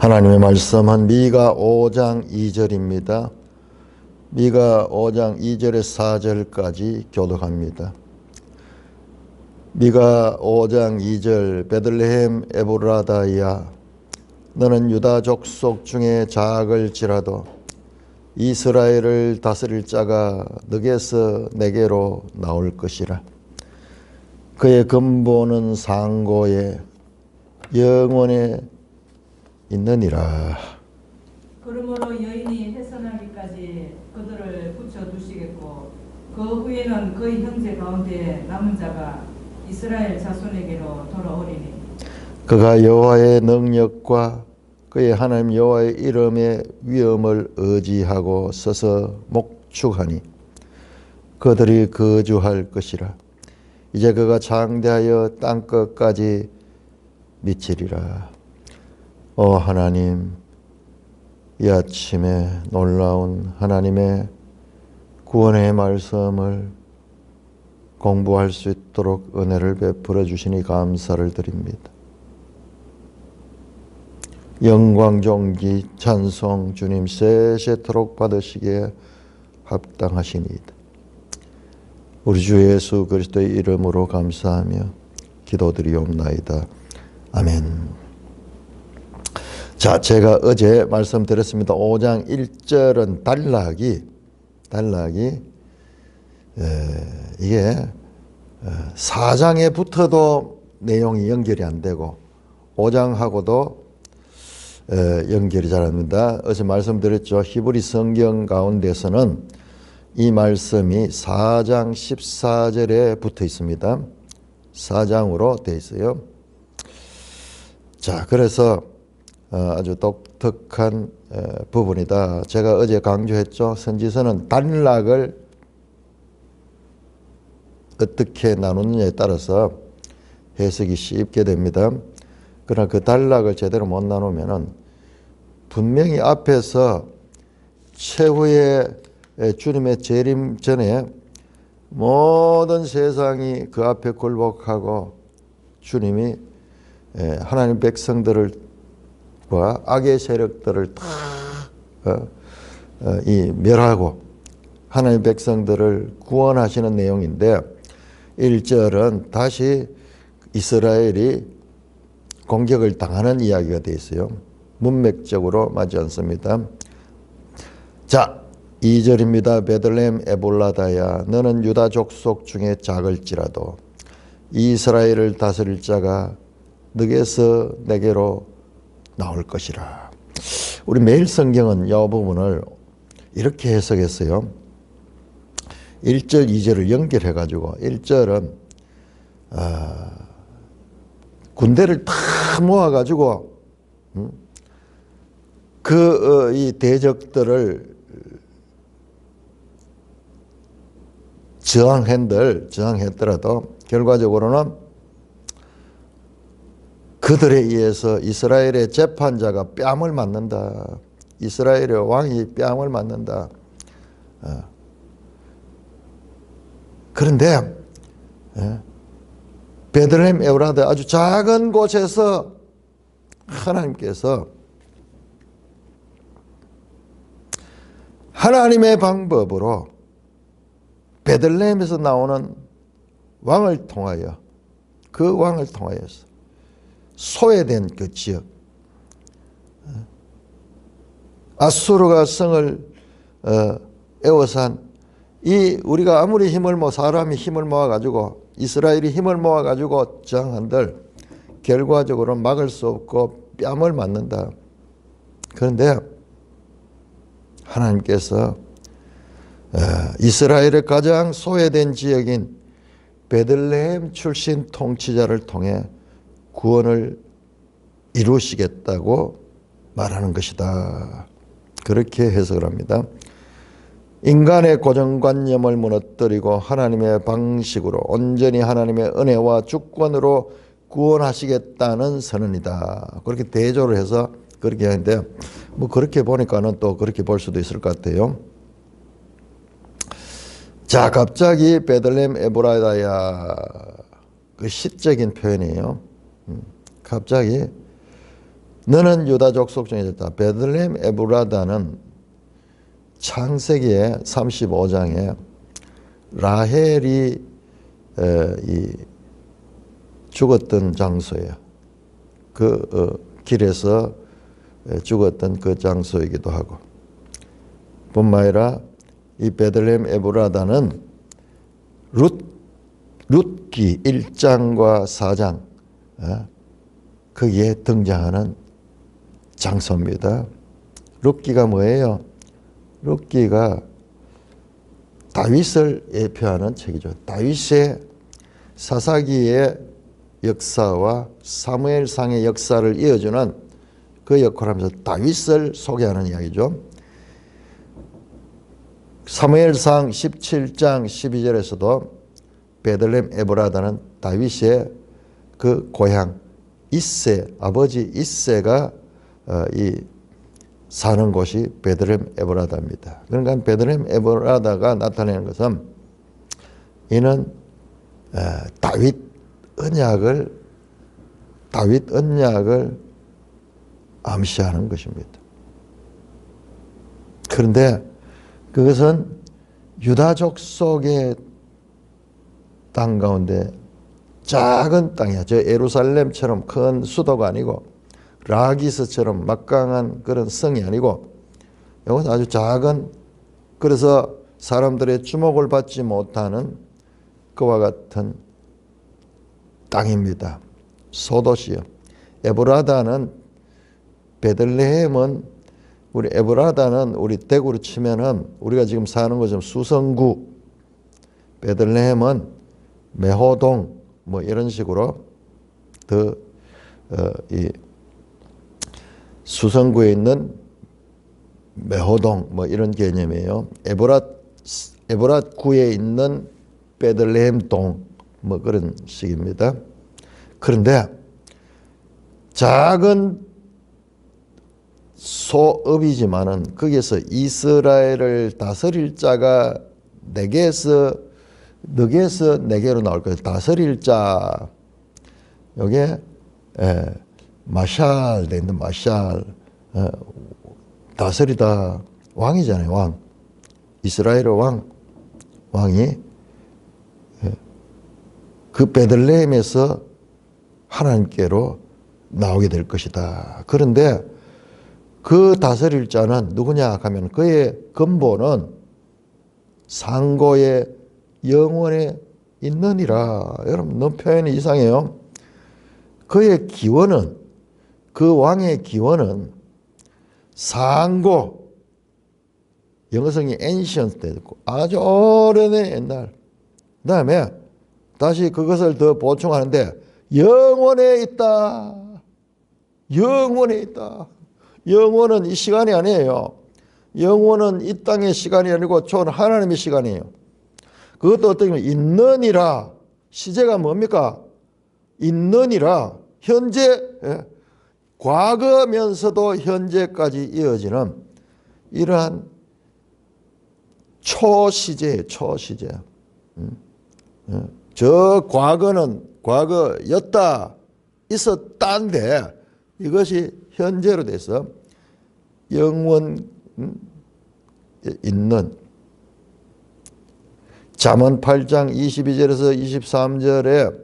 하나님의 말씀은 미가 5장 2절입니다. 미가 5장 2절에서 4절까지 교독합니다. 미가 5장 2절 베들레헴 에브라다야 너는 유다 족속 중에 작을지라도 이스라엘을 다스릴 자가 너게서 내게로 나올 것이라. 그의 근본은 상고에 영원에 있느니라. 그러므로 여인이 해산하기까지 그들을 붙여두시겠고 그 후에는 그의 형제 가운데 남은 자가 이스라엘 자손에게로 돌아오리니 그가 여호와의 능력과 그의 하나님 여호와의 이름의 위엄을 의지하고 서서 목축하니 그들이 거주할 것이라. 이제 그가 장대하여 땅끝까지 미치리라. 오 하나님, 이 아침에 놀라운 하나님의 구원의 말씀을 공부할 수 있도록 은혜를 베풀어 주시니 감사를 드립니다. 영광, 존귀, 찬송 주님 세세토록 받으시기에 합당하시니이다. 우리 주 예수 그리스도의 이름으로 감사하며 기도드리옵나이다. 아멘. 자, 제가 어제 말씀드렸습니다. 5장 1절은 단락이 이게 4장에 붙어도 내용이 연결이 안 되고 5장하고도 연결이 잘 안 됩니다. 어제 말씀드렸죠. 히브리 성경 가운데서는 이 말씀이 4장 14절에 붙어 있습니다. 4장으로 되어 있어요. 자, 그래서 아주 독특한 부분이다. 제가 어제 강조했죠. 선지서는 단락을 어떻게 나누느냐에 따라서 해석이 쉽게 됩니다. 그러나 그 단락을 제대로 못 나누면은 분명히 앞에서 최후의 주님의 재림 전에 모든 세상이 그 앞에 굴복하고 주님이 하나님 백성들을 악의 세력들을 다 멸하고 하나님의 백성들을 구원하시는 내용인데 1절은 다시 이스라엘이 공격을 당하는 이야기가 되어 있어요. 문맥적으로 맞지 않습니다. 자, 2절입니다. 베들레헴 에볼라다야 너는 유다 족속 중에 작을지라도 이스라엘을 다스릴 자가 너게서 내게로 나올 것이라. 우리 매일 성경은 이 부분을 이렇게 해석했어요. 1절, 2절을 연결해 가지고 1절은 군대를 다 모아 가지고 이 대적들을 저항했더라도 결과적으로는 그들에 의해서 이스라엘의 재판자가 뺨을 맞는다. 이스라엘의 왕이 뺨을 맞는다. 그런데 베들레헴 에브라다 아주 작은 곳에서 하나님께서 하나님의 방법으로 베들레헴에서 나오는 왕을 통하여 그 왕을 통하여서 소외된 그 지역 아수르가 성을 에워싼 이 우리가 아무리 사람이 힘을 모아가지고 이스라엘이 힘을 모아가지고 저항한들 결과적으로 막을 수 없고 뺨을 맞는다. 그런데 하나님께서 이스라엘의 가장 소외된 지역인 베들레헴 출신 통치자를 통해 구원을 이루시겠다고 말하는 것이다. 그렇게 해석을 합니다. 인간의 고정관념을 무너뜨리고 하나님의 방식으로 온전히 하나님의 은혜와 주권으로 구원하시겠다는 선언이다. 그렇게 대조를 해서 그렇게 하는데 뭐 그렇게 보니까는 또 그렇게 볼 수도 있을 것 같아요. 자, 갑자기 베들레헴 에브라다야 그 시적인 표현이에요. 갑자기 너는 유다 족속 중에 있다. 베들레헴 에브라다는 창세기의 35장에 라헬이 죽었던 장소예요. 길에서 죽었던 그 장소이기도 하고, 뿐만 아니라 이 베들레헴 에브라다는 룻기 1장과 4장 거기에 등장하는 장소입니다. 룻기가 뭐예요? 룻기가 다윗을 예표하는 책이죠. 다윗의 사사기의 역사와 사무엘상의 역사를 이어주는 그 역할을 하면서 다윗을 소개하는 이야기죠. 사무엘상 17장 12절에서도 베들레헴 에브라다는 다윗의 그 고향 이세, 아버지 이세가 사는 곳이 베들레헴 에브라다입니다. 그러니까 베들레헴 에브라다가 나타내는 것은 이는 다윗 언약을 암시하는 것입니다. 그런데 그것은 유다족 속의 땅 가운데 작은 땅이야. 저 예루살렘처럼 큰 수도가 아니고 라기스처럼 막강한 그런 성이 아니고 이건 아주 작은, 그래서 사람들의 주목을 받지 못하는 그와 같은 땅입니다. 소도시요. 에브라다는 베들레헴은 에브라다는 우리 대구로 치면은 우리가 지금 사는 것처럼 수성구, 베들레헴은 매호동 뭐 이런 식으로 이 수성구에 있는 매호동 뭐 이런 개념이에요. 에브랏구에 있는 베들레헴동 뭐 그런 식입니다. 그런데 작은 소읍이지만은 거기에서 이스라엘을 다스릴 자가 네개에서 네개로 나올 거예요. 다스릴 자, 요게 마샬 돼 있는 마샬, 다스리다, 왕이잖아요. 왕, 이스라엘의 왕이 그 베들레헴에서 하나님께로 나오게 될 것이다. 그런데 그 다스릴 자는 누구냐 하면 그의 근본은 상고의 영원에 있느니라. 여러분 너무 표현이 이상해요. 그의 기원은, 그 왕의 기원은 상고, 영어성이 ancient 때 있고 아주 오래된 옛날. 그 다음에 다시 그것을 더 보충하는데 영원에 있다. 영원에 있다. 영원은 이 시간이 아니에요. 영원은 이 땅의 시간이 아니고 전 하나님의 시간이에요. 그것도 어떻게 보면 있느니라. 시제가 뭡니까? 있느니라. 현재, 과거면서도 현재까지 이어지는 이러한 초시제예요. 초시제. 저 과거는 과거였다, 있었다인데 이것이 현재로 돼서 영원 있는, 잠언 8장 22절에서 23절에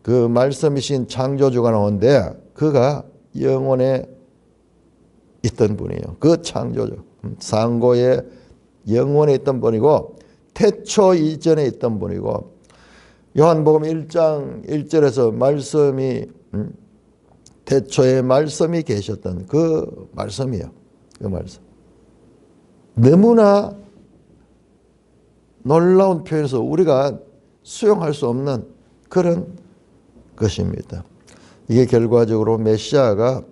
그 말씀이신 창조주가 나오는데 그가 영원에 있던 분이에요. 그 창조주, 상고에 영원에 있던 분이고 태초 이전에 있던 분이고, 요한복음 1장 1절에서 말씀이 태초에 말씀이 계셨던 그 말씀이에요. 그 말씀. 너무나 놀라운 표현에서 우리가 수용할 수 없는 그런 것입니다. 이게 결과적으로 메시아가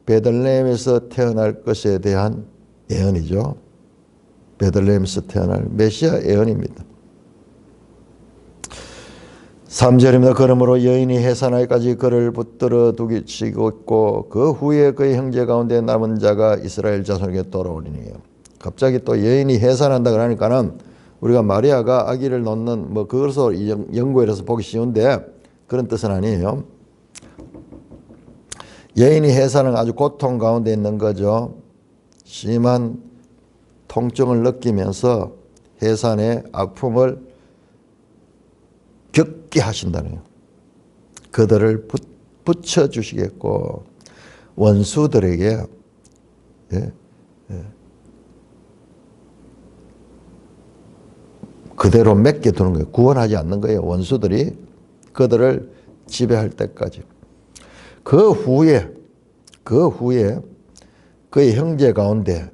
베들레헴에서 태어날 것에 대한 예언이죠. 베들레헴에서 태어날 메시아 예언입니다. 3절입니다. 그러므로 여인이 해산하기까지 그를 붙들어 두기치고 있고 그 후에 그의 형제 가운데 남은 자가 이스라엘 자손에게 돌아오리니. 갑자기 또 여인이 해산한다 그러니까는 우리가 마리아가 아기를 놓는 뭐 그것을 연구해서 보기 쉬운데 그런 뜻은 아니에요. 여인이 해산은 아주 고통 가운데 있는 거죠. 심한 통증을 느끼면서 해산의 아픔을 겪게 하신다는 거예요. 그들을 붙여주시겠고 원수들에게 그대로 맡겨두는 거예요. 구원하지 않는 거예요. 원수들이 그들을 지배할 때까지. 그 후에 그의 형제 가운데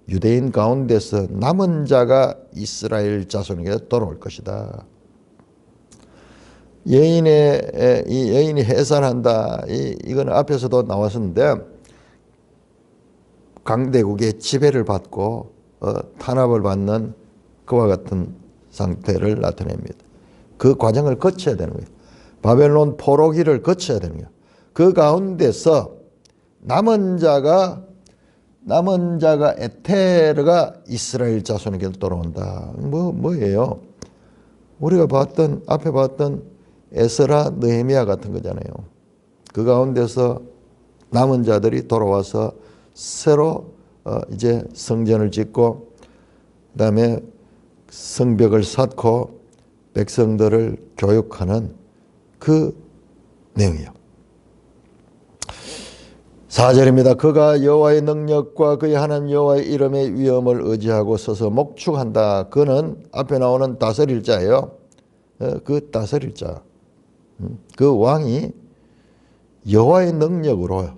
유대인 가운데서 남은 자가 이스라엘 자손에게 돌아올 것이다. 이 여인이 해산한다. 이건 앞에서도 나왔었는데 강대국의 지배를 받고 탄압을 받는 그와 같은 상태를 나타냅니다. 그 과정을 거쳐야 되는 거예요. 바벨론 포로기를 거쳐야 되는 거예요. 그 가운데서 남은 자가 에테르가 이스라엘 자손에게 돌아온다. 뭐예요? 우리가 앞에 봤던 에스라, 느헤미야 같은 거잖아요. 그 가운데서 남은 자들이 돌아와서 새로 이제 성전을 짓고 그다음에 성벽을 쌓고 백성들을 교육하는 그 내용이에요. 4절입니다. 그가 여호와의 능력과 그의 하나님 여호와의 이름의 위엄을 의지하고 서서 목축한다. 그는 앞에 나오는 다스릴 자예요. 그 다스릴 자. 그 왕이 여호와의 능력으로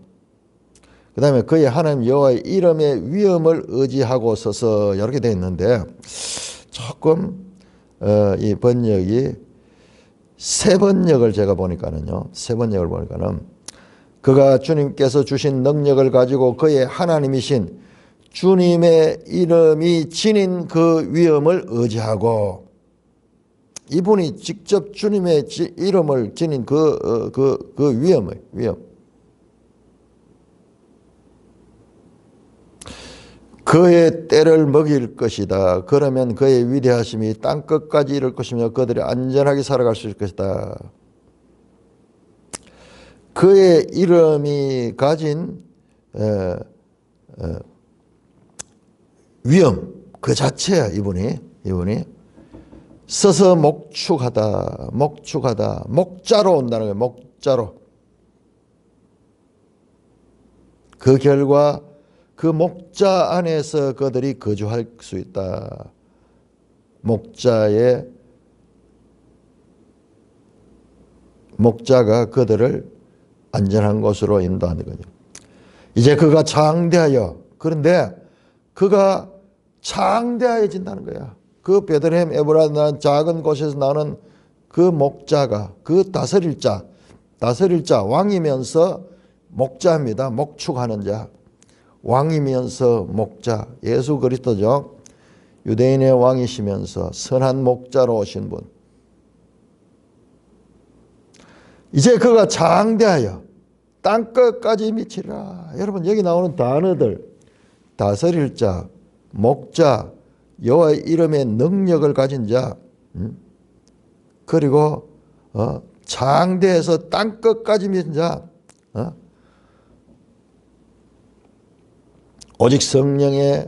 그 다음에 그의 하나님 여호와의 이름의 위엄을 의지하고 서서 이렇게 되어 있는데 조금 이 번역이 새 번역을 제가 보니까는요. 새 번역을 보니까는 그가 주님께서 주신 능력을 가지고 그의 하나님이신 주님의 이름이 지닌 그 위엄을 의지하고 이분이 직접 주님의 이름을 지닌 그 위엄. 그의 때를 먹일 것이다. 그러면 그의 위대하심이 땅끝까지 이를 것이며 그들이 안전하게 살아갈 수 있을 것이다. 그의 이름이 가진 위엄 그 자체야. 이분이 서서 목축하다. 목자로 온다는 거예요. 목자로. 그 결과 그 목자 안에서 그들이 거주할 수 있다. 목자가 그들을 안전한 곳으로 인도하는 거죠. 이제 그가 장대하여, 그런데 그가 장대하여진다는 거야. 그 베들레헴 에브라라는 작은 곳에서 나오는 그 목자가, 그 다스릴 자, 왕이면서 목자입니다. 목축하는 자. 왕이면서 목자, 예수 그리스도죠. 유대인의 왕이시면서 선한 목자로 오신 분. 이제 그가 장대하여 땅끝까지 미치리라. 여러분 여기 나오는 단어들 다스릴 자, 목자, 여호와의 이름의 능력을 가진 자, 그리고 장대해서 땅끝까지 미친 자, 오직 성령이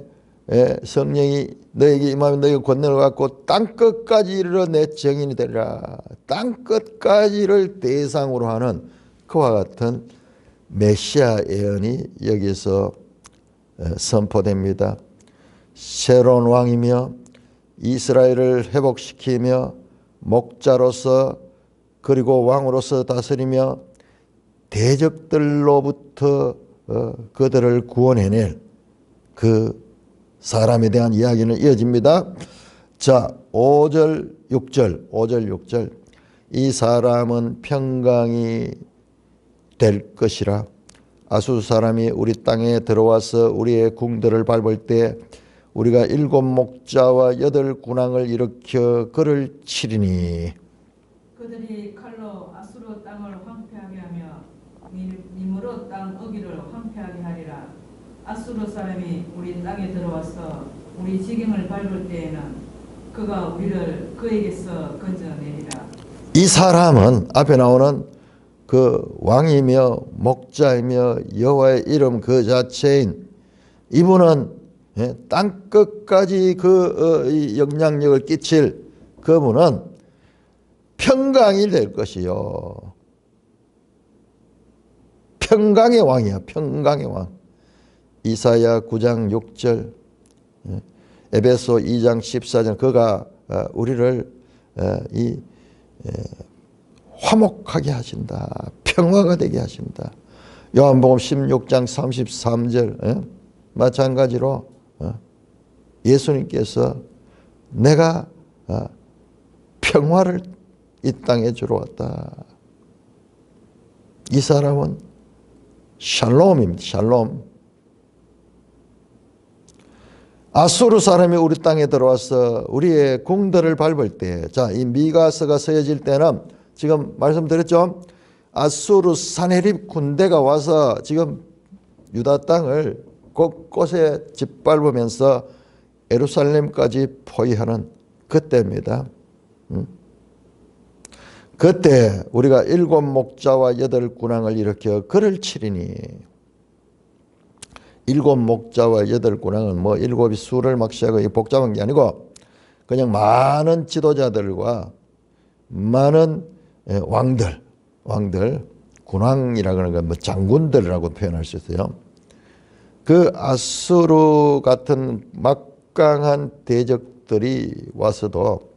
너에게 임하면 너희가 권능을 갖고 땅끝까지 이르러 내 증인이 되리라. 땅끝까지를 대상으로 하는 그와 같은 메시아 예언이 여기서 선포됩니다. 새로운 왕이며 이스라엘을 회복시키며 목자로서 그리고 왕으로서 다스리며 대적들로부터 그들을 구원해낼 그 사람에 대한 이야기는 이어집니다. 자, 5절 6절 이 사람은 평강이 될 것이라. 아수 사람이 우리 땅에 들어와서 우리의 궁들을 밟을 때 우리가 7 목자와 8 군왕을 일으켜 그를 치리니. 그들이 칼로 아수르 땅을 황폐하게 하며 님으로 땅 어기를 황폐하게 하리라. 아수르 사람이 우리 땅에 들어와서 우리 지경을 밟을 때에는 그가 우리를 그에게서 건져내리라. 이 사람은 앞에 나오는 그 왕이며 목자이며 여호와의 이름 그 자체인 이분은 땅 끝까지 이 영향력을 끼칠 그분은 평강이 될 것이요. 평강의 왕이야. 평강의 왕. 이사야 9장 6절, 에베소 2장 14절 그가 우리를 화목하게 하신다. 평화가 되게 하신다. 요한복음 16장 33절 마찬가지로 예수님께서 내가 평화를 이 땅에 주러 왔다. 이 사람은 샬롬입니다. 샬롬. 아수르 사람이 우리 땅에 들어와서 우리의 궁들을 밟을 때, 자, 이 미가서가 쓰여질 때는 지금 말씀드렸죠. 아수르 산헤립 군대가 와서 지금 유다 땅을 곳곳에 짓밟으면서 예루살렘까지 포위하는 그때입니다. 그때 우리가 7 목자와 8 군왕을 일으켜 그를 치리니, 7 목자와 8 군왕은 뭐 7이 수를 막시하고 복잡한 게 아니고 그냥 많은 지도자들과 많은 왕들, 군왕이라 그러는 건 뭐 장군들이라고 표현할 수 있어요. 그 아수르 같은 막강한 대적들이 와서도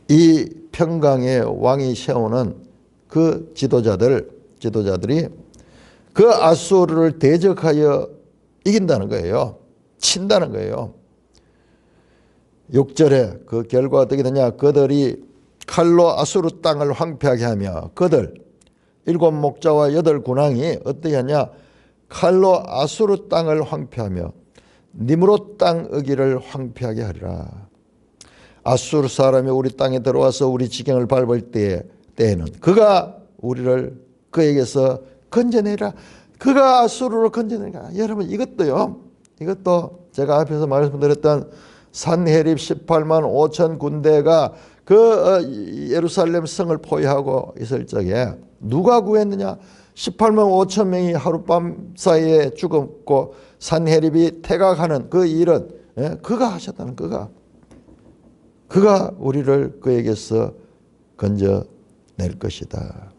이 평강의 왕이 세우는 그 지도자들이 그 아수르를 대적하여 이긴다는 거예요. 친다는 거예요. 6절에 그 결과가 어떻게 되냐. 그들이 칼로 아수르 땅을 황폐하게 하며 그들 7 목자와 8 군왕이 어떻게 하냐. 칼로 아수르 땅을 황폐하며 니므롯 땅 어기를 황폐하게 하리라. 아수르 사람이 우리 땅에 들어와서 우리 지경을 밟을 때에는 그가 우리를 그에게서 건져내라. 그가 아수르로 건져내라. 여러분 이것도 제가 앞에서 말씀드렸던 산헤립 18만 5천 군대가 그 예루살렘 성을 포위하고 있을 적에 누가 구했느냐. 18만 5천 명이 하룻밤 사이에 죽었고 산헤립이 퇴각하는 그 일은 그가 하셨다는 그가 우리를 그에게서 건져낼 것이다.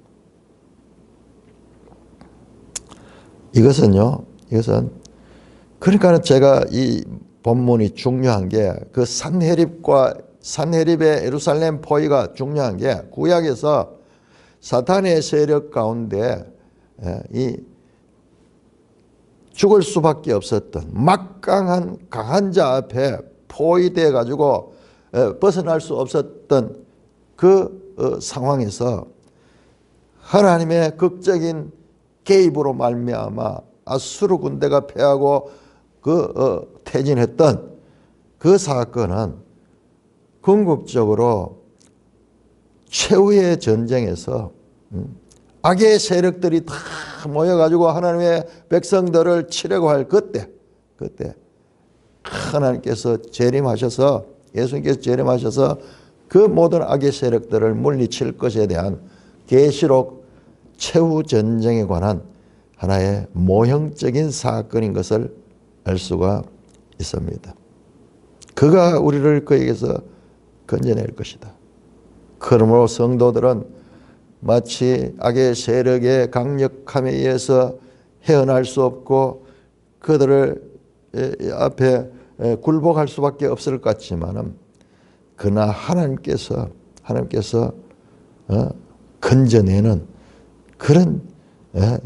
이것은 그러니까 제가 이 본문이 중요한 게 그 산헤립의 예루살렘 포위가 중요한 게 구약에서 사탄의 세력 가운데 이 죽을 수밖에 없었던 막강한 강한 자 앞에 포위되어 가지고 벗어날 수 없었던 그 상황에서 하나님의 극적인 개입으로 말미암아 아수르 군대가 패하고 퇴진했던 그 사건은 궁극적으로 최후의 전쟁에서 악의 세력들이 다 모여가지고 하나님의 백성들을 치려고 할 그때 하나님께서 재림하셔서 예수님께서 재림하셔서 그 모든 악의 세력들을 물리칠 것에 대한 계시록 최후 전쟁에 관한 하나의 모형적인 사건인 것을 알 수가 있습니다. 그가 우리를 그에게서 건져낼 것이다. 그러므로 성도들은 마치 악의 세력의 강력함에 의해서 헤어날 수 없고 그들을 앞에 굴복할 수밖에 없을 것 같지만은 그러나 하나님께서 건져내는 그런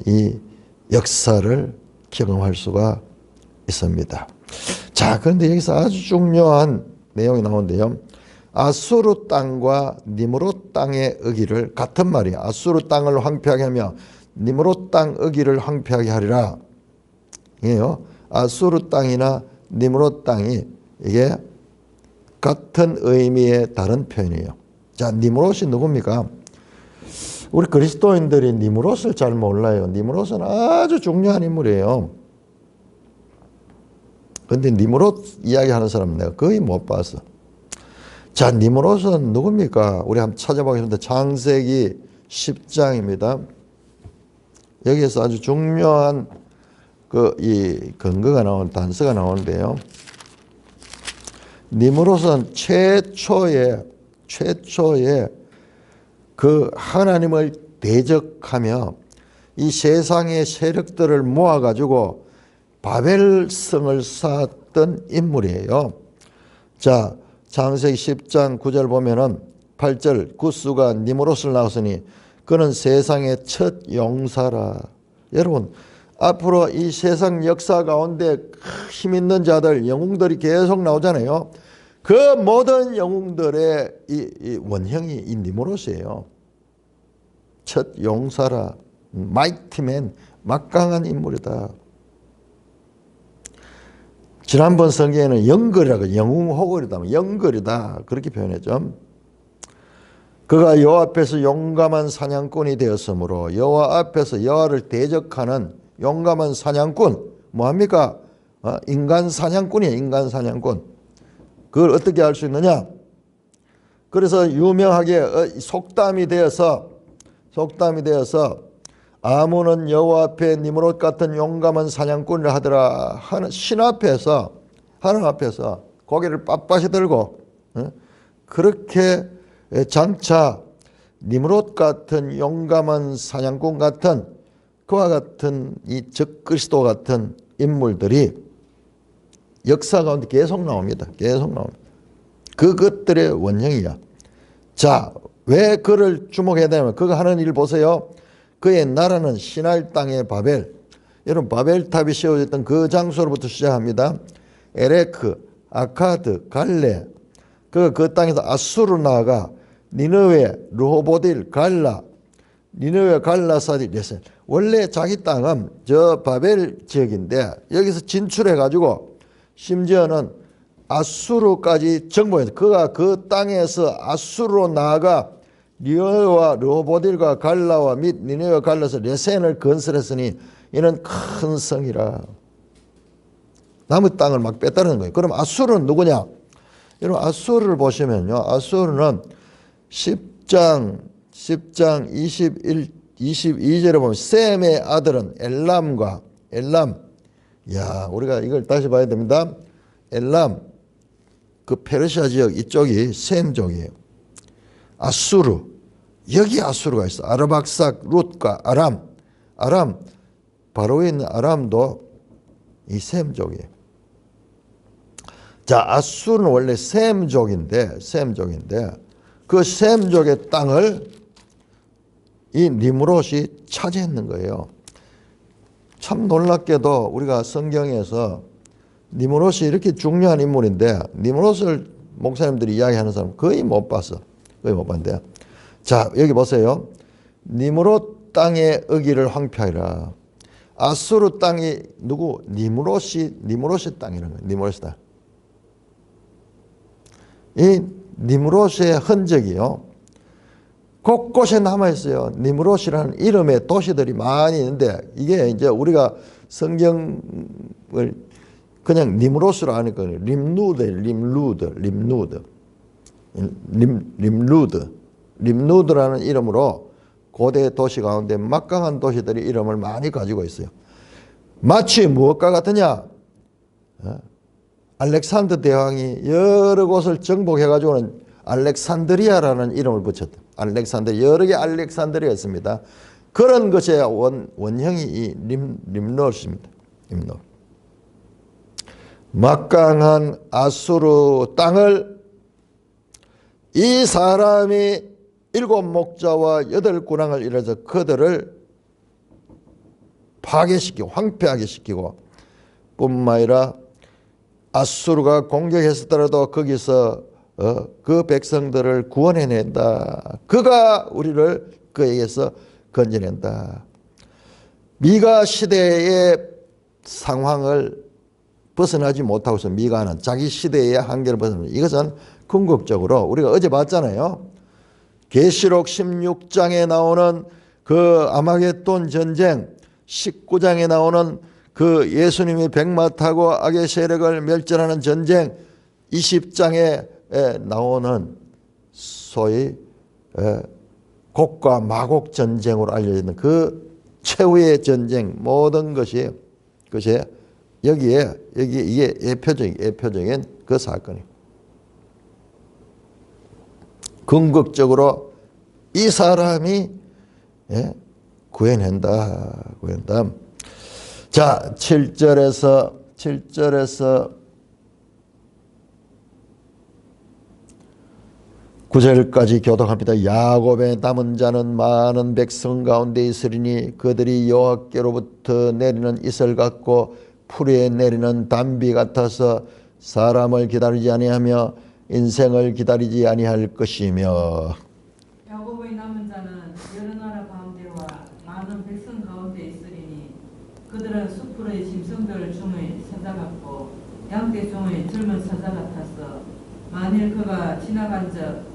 이 역사를 경험할 수가 있습니다. 자, 그런데 여기서 아주 중요한 내용이 나오는데요. 아수르 땅과 니므롯 땅의 어기를 같은 말이에요. 아수르 땅을 황폐하게 하며 니므롯 땅 어기를 황폐하게 하리라. 이게요. 아수르 땅이나 니므롯 땅이 이게 같은 의미의 다른 표현이에요. 자, 니므롯이 누굽니까? 우리 그리스도인들이 니므롯을 잘 몰라요. 니므롯은 아주 중요한 인물이에요. 그런데 니므롯 이야기하는 사람은 내가 거의 못 봤어. 자, 니므롯은 누굽니까? 우리 한번 찾아보겠습니다. 창세기 10장입니다. 여기에서 아주 중요한 이 근거가 단서가 나오는데요. 니므롯은 최초의 그 하나님을 대적하며 이 세상의 세력들을 모아가지고 바벨성을 쌓았던 인물이에요. 자, 창세기 10장 9절 보면은 8절 구스가 니므롯을 낳았으니 그는 세상의 첫 용사라. 여러분, 앞으로 이 세상 역사 가운데 힘 있는 자들, 영웅들이 계속 나오잖아요. 그 모든 영웅들의 이 원형이 이 니므롯이에요. 첫 용사라, 마이티맨, 막강한 인물이다. 지난번 성경에는 영걸이라고, 영웅호걸이다, 영걸이다 그렇게 표현했죠. 그가 여호와 앞에서 용감한 사냥꾼이 되었으므로 여호와 앞에서 여호와를 대적하는 용감한 사냥꾼, 뭐합니까? 인간 사냥꾼이에요. 인간 사냥꾼. 그걸 어떻게 할 수 있느냐? 그래서 유명하게 속담이 되어서 아문은 여호와 앞에 니므롯 같은 용감한 사냥꾼이라 하더라. 신 앞에서, 하나님 앞에서 고개를 빳빳이 들고 그렇게 장차 니므롯 같은 용감한 사냥꾼 같은 그와 같은 이 적그리스도 같은 인물들이 역사 가운데 계속 나옵니다. 계속 나옵니다. 그것들의 원형이야. 자, 왜 그를 주목해야 되냐면 그가 하는 일 보세요. 그의 나라는 시날 땅의 바벨. 여러분, 바벨탑이 세워졌던 그 장소로부터 시작합니다. 에레크, 아카드, 갈레. 그 땅에서 아수르로 나아가 니느웨, 르호보딜, 갈라, 니느웨, 갈라사디, 레센. 원래 자기 땅은 저 바벨 지역인데 여기서 진출해가지고 심지어는 아수르까지 정복해서 그가 그 땅에서 아수르로 나아가 니느웨와 르호보딜과 갈라와 및 니느웨와 갈라서 레센을 건설했으니 이는 큰 성이라. 남의 땅을 막 뺐다는 거예요. 그럼 아수르는 누구냐? 여러분, 아수르를 보시면요, 아수르는 10장 22절에 보면 셈의 아들은 엘람. 야, 우리가 이걸 다시 봐야 됩니다. 엘람, 그 페르시아 지역 이쪽이 셈족이에요. 아수르, 여기 아수르가 있어. 아르박삭, 룻과 아람, 바로 있는 아람도 이 셈족이에요. 자, 아수르는 원래 셈족인데 그 셈족의 땅을 이 니므롯이 차지했는 거예요. 참 놀랍게도 우리가 성경에서 니므롯이 이렇게 중요한 인물인데 니므롯을 목사님들이 이야기하는 사람 거의 못 봤어. 거의 못 봤는데. 자, 여기 보세요. 니므롯 땅의 의기를 황폐하리라. 아수르 땅이 누구? 니므롯이 땅이라는 거예요. 니므롯이 땅. 이 니므롯의 흔적이요, 곳곳에 남아있어요. 니므롯이라는 이름의 도시들이 많이 있는데 이게 이제 우리가 성경을 그냥 니므롯으로 아니까 림루드라는 이름으로 고대 도시 가운데 막강한 도시들이 이름을 많이 가지고 있어요. 마치 무엇과 같으냐? 알렉산더 대왕이 여러 곳을 정복해가지고는 알렉산드리아라는 이름을 붙였다. 여러 개 알렉산드리아가 있습니다. 그런 것의 원형이 이 림롯입니다. 림롯. 막강한 아수르 땅을 이 사람이 7 목자와 8 군왕을 일어서 그들을 파괴시키고 황폐하게 시키고 뿐만 아니라 아수르가 공격했었더라도 거기서 그 백성들을 구원해낸다. 그가 우리를 그에게서 건져낸다. 미가 시대의 상황을 벗어나지 못하고 있어. 미가는 자기 시대의 한계를 벗어납니다. 이것은 궁극적으로 우리가 어제 봤잖아요. 계시록 16장에 나오는 그 아마겟돈 전쟁, 19장에 나오는 그 예수님이 백마 타고 악의 세력을 멸절하는 전쟁, 20장에 나오는 소위 곡과 마곡 전쟁으로 알려지는 그 최후의 전쟁 모든 것이 여기에 이게 예표적인 그 사건이에요. 궁극적으로 이 사람이 구해낸다. 자, 7절에서 9절까지 교독합니다. 야곱의 남은 자는 많은 백성 가운데 있으리니 그들이 여호와께로부터 내리는 이슬 같고 풀에 내리는 단비 같아서 사람을 기다리지 아니하며 인생을 기다리지 아니할 것이며. 야곱의 남은 자는 여러 나라 가운데와 많은 백성 가운데 있으리니 그들은 수풀의 짐승들 중의 사자 같고 양떼 중의 젊은 사자 같아서 만일 그가 지나간 적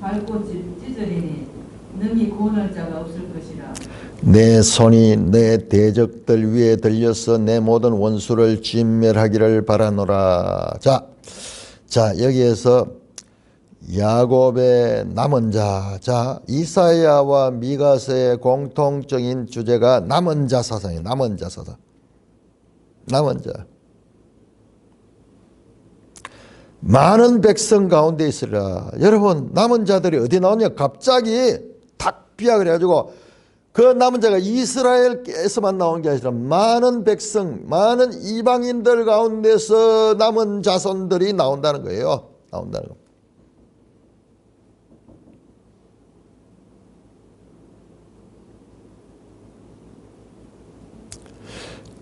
밟고 찢으리니 능히 구원할 자가 없을 것이라. 내 손이 내 대적들 위에 들려서 내 모든 원수를 진멸하기를 바라노라. 자 여기에서 야곱의 남은 자. 자, 이사야와 미가서의 공통적인 주제가 남은 자 사상이에요. 남은 자 사상. 남은 자. 많은 백성 가운데 있으리라. 여러분, 남은 자들이 어디 나오냐? 갑자기 탁 비야 그래가지고 그 남은 자가 이스라엘에서만 나온 게 아니라 많은 백성, 많은 이방인들 가운데서 남은 자손들이 나온다는 거예요. 나온다는 거.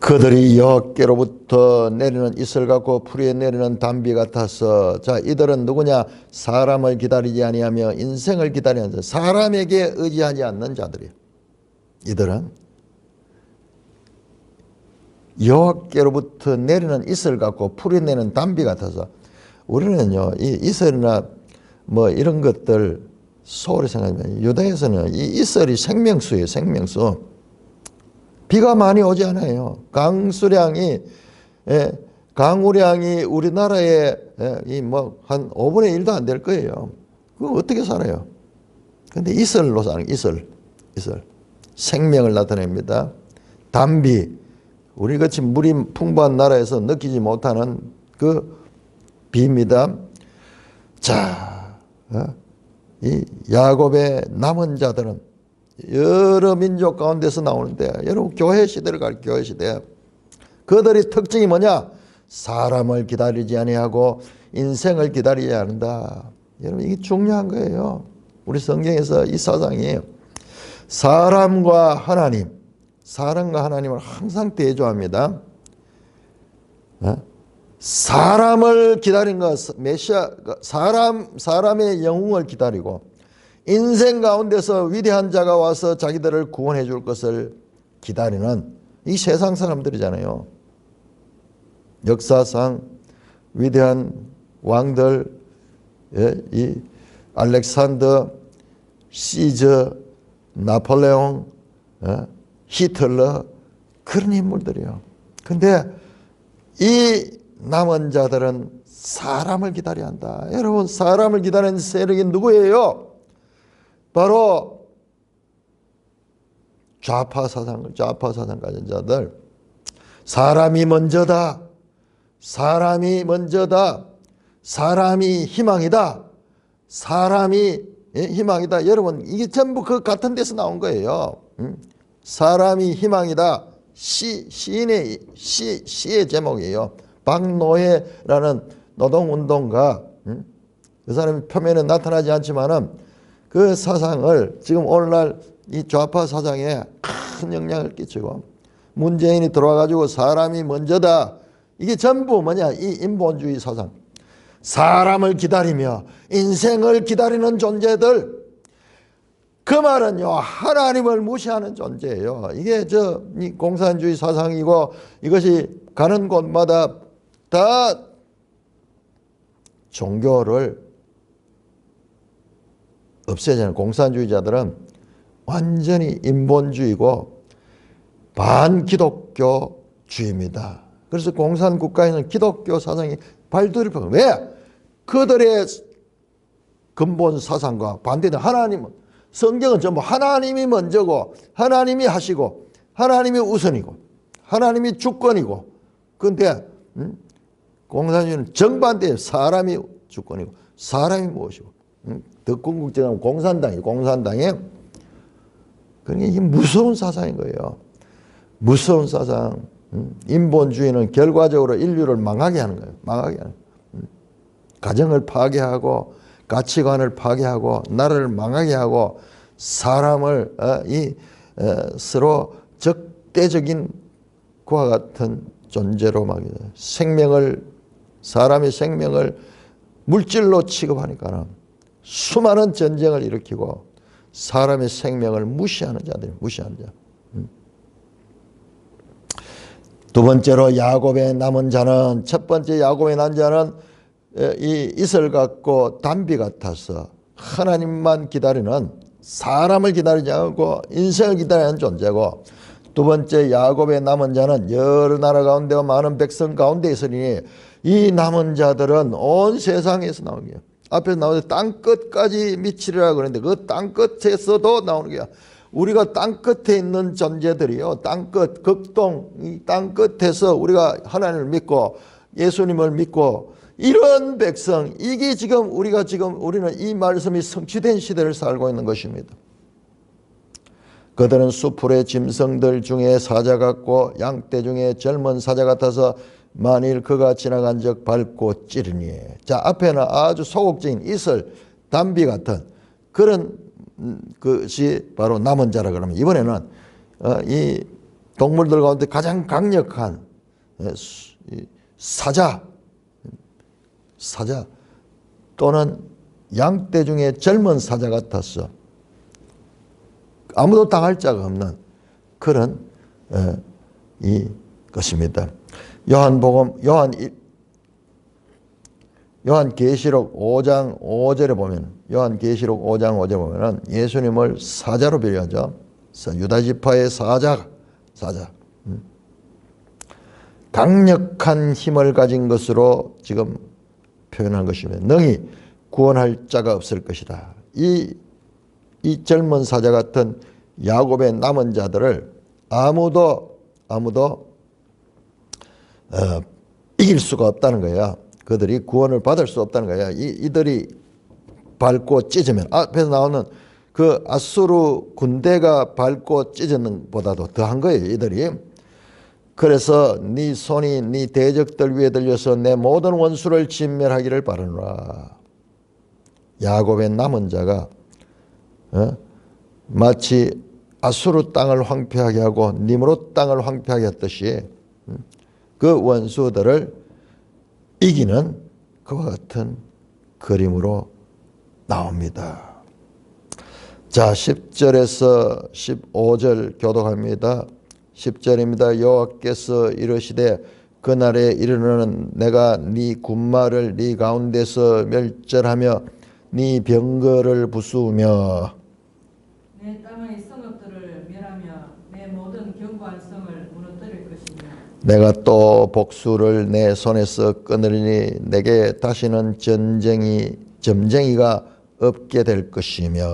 그들이 여호와께로부터 내리는 이슬 같고 풀에 내리는 단비 같아서. 자, 이들은 누구냐? 사람을 기다리지 아니하며 인생을 기다리는 자, 사람에게 의지하지 않는 자들이에요. 이들은 여호와께로부터 내리는 이슬 같고 풀에 내리는 단비 같아서. 우리는요, 이 이슬이나 뭐 이런 것들 소홀히 생각하면 유다에서는 이 이슬이 생명수예요. 생명수. 비가 많이 오지 않아요. 강수량이, 강우량이 우리나라에 한 5분의 1도 안 될 거예요. 그거 어떻게 살아요? 근데 이슬로 사는 이슬. 생명을 나타냅니다. 단비. 우리 같이 물이 풍부한 나라에서 느끼지 못하는 그 비입니다. 자, 이 야곱의 남은 자들은 여러 민족 가운데서 나오는데, 여러분 교회 시대를 갈 교회 시대. 그들의 특징이 뭐냐? 사람을 기다리지 아니하고 인생을 기다리지 않는다. 여러분 이게 중요한 거예요. 우리 성경에서 이 사상이에요. 사람과 하나님을 항상 대조합니다. 사람을 기다린 것, 메시아, 사람의 영웅을 기다리고 인생 가운데서 위대한 자가 와서 자기들을 구원해 줄 것을 기다리는 이 세상 사람들이잖아요. 역사상 위대한 왕들, 이 알렉산더, 시저, 나폴레옹, 히틀러, 그런 인물들이에요. 근데 이 남은 자들은 사람을 기다려야 한다. 여러분, 사람을 기다리는 세력이 누구예요? 바로 좌파 사상 가진 자들. 사람이 먼저다. 사람이 희망이다. 사람이 희망이다. 여러분, 이게 전부 그 같은 데서 나온 거예요. 사람이 희망이다. 시의 제목이에요. 박노해라는 노동운동가. 그 사람이 표면에 나타나지 않지만은 그 사상을 지금 오늘날 이 좌파 사상에 큰 영향을 끼치고, 문재인이 들어와가지고 사람이 먼저다. 이게 전부 뭐냐? 이 인본주의 사상. 사람을 기다리며 인생을 기다리는 존재들. 그 말은요, 하나님을 무시하는 존재예요. 이게 이 공산주의 사상이고, 이것이 가는 곳마다 다 종교를 없애자는. 공산주의자들은 완전히 인본주의고 반기독교주의입니다. 그래서 공산국가에는 기독교 사상이 발돋을 펴고. 왜? 그들의 근본 사상과 반대된 하나님, 성경은 전부 하나님이 먼저고 하나님이 하시고 하나님이 우선이고 하나님이 주권이고, 그런데 공산주의는 정반대에 사람이 주권이고 사람이 무엇이고, 더 궁극적으로 공산당이 그러니까 이게 무서운 사상인 거예요. 무서운 사상. 인본주의는 결과적으로 인류를 망하게 하는 거예요. 망하게 하는 거예요. 가정을 파괴하고 가치관을 파괴하고 나라를 망하게 하고 사람을 서로 적대적인 그와 같은 존재로 막이 돼요. 사람의 생명을 물질로 취급하니까 수많은 전쟁을 일으키고 사람의 생명을 무시하는 자들, 무시하는 자. 두 번째로 야곱의 남은 자는, 첫 번째 야곱의 남은 자는 이 이슬 같고 담비 같아서 하나님만 기다리는, 사람을 기다리지 않고 인생을 기다리는 존재고, 두 번째 야곱의 남은 자는 여러 나라 가운데와 많은 백성 가운데 있으니 이 남은 자들은 온 세상에서 나오는 거예요. 앞에서 나오는데 땅끝까지 미치리라 그러는데 그 땅끝에서도 나오는 거야. 우리가 땅끝에 있는 존재들이요, 땅끝, 극동, 이 땅끝에서 우리가 하나님을 믿고 예수님을 믿고 이런 백성, 이게 지금 우리는 이 말씀이 성취된 시대를 살고 있는 것입니다. 그들은 수풀의 짐승들 중에 사자 같고 양떼 중에 젊은 사자 같아서 만일 그가 지나간 적 밟고 찌르니. 자, 앞에는 아주 소극적인 이슬, 담비 같은 그런 것이 바로 남은 자라 그러면, 이번에는 이 동물들 가운데 가장 강력한 사자 또는 양떼 중에 젊은 사자 같았어. 아무도 당할 자가 없는 그런 이 것입니다. 요한계시록 5장 5절에 보면, 요한계시록 5장 5절에 보면은 예수님을 사자로 비유하죠. 유다 지파의 사자. 강력한 힘을 가진 것으로 지금 표현한 것이며 능히 구원할 자가 없을 것이다. 이 젊은 사자 같은 야곱의 남은 자들을 아무도 이길 수가 없다는 거야. 그들이 구원을 받을 수 없다는 거야. 이들이 밟고 찢으면, 앞에서 나오는 그 아수르 군대가 밟고 찢는 보다도 더한 거예요, 이들이. 그래서 네 손이 네 대적들 위에 들려서 내 모든 원수를 진멸하기를 바라노라. 야곱의 남은 자가 마치 아수르 땅을 황폐하게 하고 니므롯 땅을 황폐하게 했듯이 그 원수들을 이기는 그와 같은 그림으로 나옵니다. 자, 10절에서 15절 교독합니다. 10절입니다. 여호와께서 이르시되 그날에 이르는 내가 네 군마를 네 가운데서 멸절하며 네 병거를 부수며 내 땅의 성읍들을 멸하며 내 모든 견고한 성을 무너뜨릴 것이며 내가 또 복수를 내 손에서 끊으리니 내게 다시는 점쟁이가 없게 될 것이며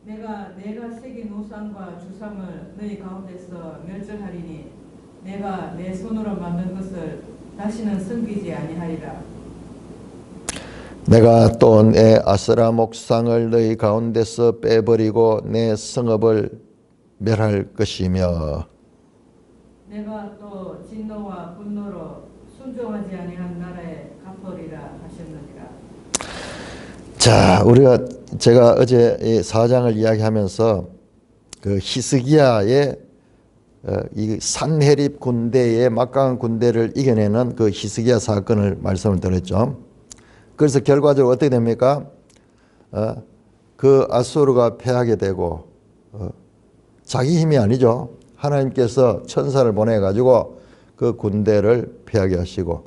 내가 새긴 우상과 주상을 너희 가운데서 멸절하리니 내가 내 손으로 만든 것을 다시는 섬기지 아니하리라. 내가 또 내 아스라 목상을 너희 가운데서 빼버리고 내 성읍을 멸할 것이며 제가 또 진노와 분노로 순종하지 아니한 나라에 갚으리라 하셨느니라. 자, 제가 어제 이 4장을 이야기하면서 그 히스기야의 이 산헤립 군대의 막강한 군대를 이겨내는 그 히스기야 사건을 말씀을 드렸죠. 그래서 결과적으로 어떻게 됩니까? 그 아수르가 패하게 되고 자기 힘이 아니죠. 하나님께서 천사를 보내가지고 그 군대를 패하게 하시고,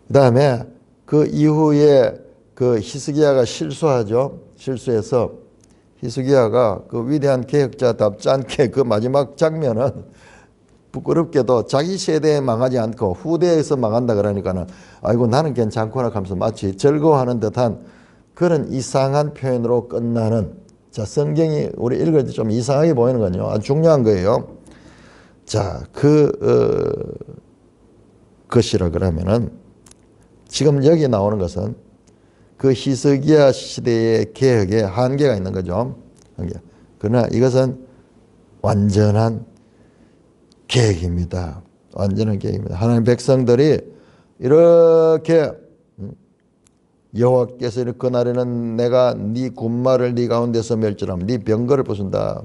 그 다음에 그 이후에 그 히스기야가 실수하죠. 실수해서 히스기야가 그 위대한 개혁자답지 않게 그 마지막 장면은 부끄럽게도 자기 세대에 망하지 않고 후대에서 망한다 그러니까는 아이고 나는 괜찮구나 하면서 마치 즐거워하는 듯한 그런 이상한 표현으로 끝나는, 자, 성경이 우리 읽을 때 좀 이상하게 보이는 건요, 아주 중요한 거예요. 자, 것이라 그러면은 지금 여기 나오는 것은 그 히스기야 시대의 개혁에 한계가 있는 거죠. 그러나 이것은 완전한 계획입니다. 완전한 계획입니다. 하나님 백성들이 이렇게 여호와께서 그날에는 내가 네 군마를 네 가운데서 멸절하면 네 병거를 부순다.